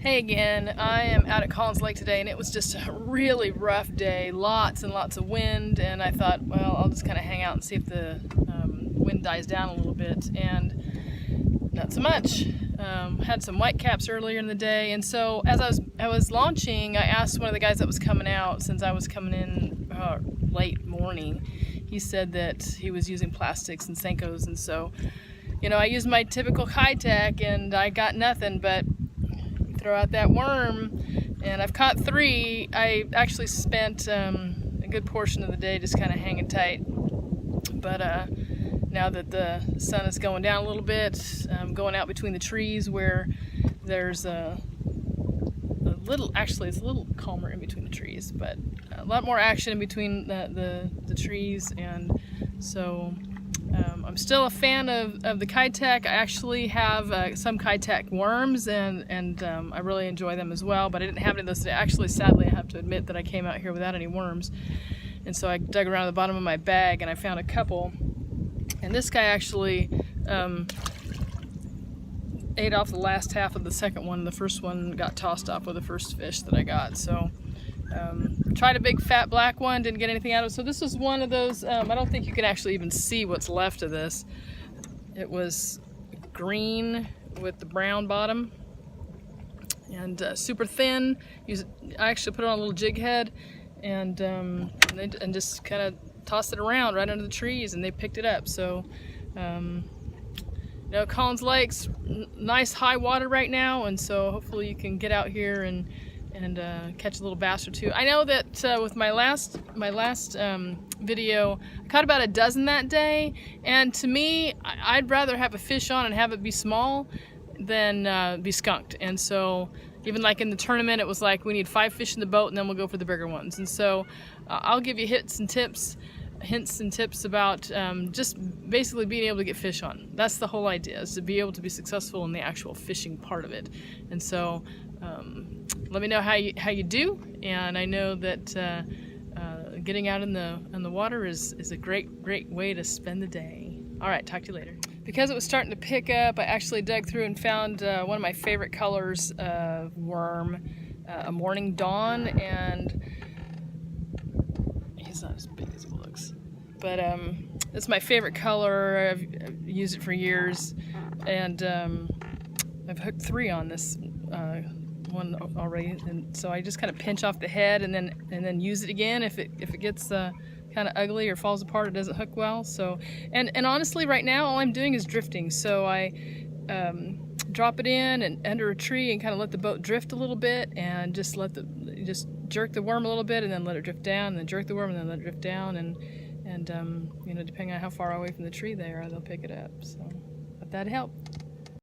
Hey again, I am out at Collins Lake today and it was just a really rough day, lots and lots of wind, and I thought, well, I'll just kind of hang out and see if the wind dies down a little bit, and not so much. Had some whitecaps earlier in the day, and so as I was launching, I asked one of the guys that was coming out, since I was coming in late morning. He said that he was using plastics and Senkos, and so, you know, I used my typical high-tech and I got nothing, but throw out that worm, and I've caught 3. I actually spent a good portion of the day just kind of hanging tight, but now that the sun is going down a little bit, I'm going out between the trees where there's a little, actually it's a little calmer in between the trees, but a lot more action in between the trees, and so I'm still a fan of the Kitech. I actually have some Kitech worms, and I really enjoy them as well, but I didn't have any of those today. Actually, sadly, I have to admit that I came out here without any worms, and so I dug around the bottom of my bag and I found a couple, and this guy actually ate off the last half of the second one. The first one got tossed off with the first fish that I got, so tried a big fat black one, didn't get anything out of it. So this was one of those, I don't think you can actually even see what's left of this. It was green with the brown bottom and super thin. I actually put it on a little jig head and just kind of tossed it around right under the trees, and they picked it up. So you know, Collins Lake's nice high water right now, and so hopefully you can get out here and catch a little bass or two. I know that with my last video, I caught about a dozen that day, and to me, I'd rather have a fish on and have it be small than be skunked. And so even like in the tournament, it was like we need 5 fish in the boat and then we'll go for the bigger ones. And so I'll give you hints and tips about just basically being able to get fish on. That's the whole idea, is to be able to be successful in the actual fishing part of it. And so let me know how you do, and I know that getting out in the water is a great way to spend the day. All right, talk to you later. Because it was starting to pick up, I actually dug through and found one of my favorite colors of worm, a morning dawn, and he's not as big as he looks, but it's my favorite color. I've used it for years, and I've hooked 3 on this one already, and so I just kind of pinch off the head and then use it again if it gets kind of ugly or falls apart or doesn't hook well. So and honestly, right now all I'm doing is drifting. So I drop it in and under a tree and kind of let the boat drift a little bit, and just jerk the worm a little bit and then let it drift down, and then jerk the worm and then let it drift down, and you know, depending on how far away from the tree they are, they'll pick it up. So but that'd help.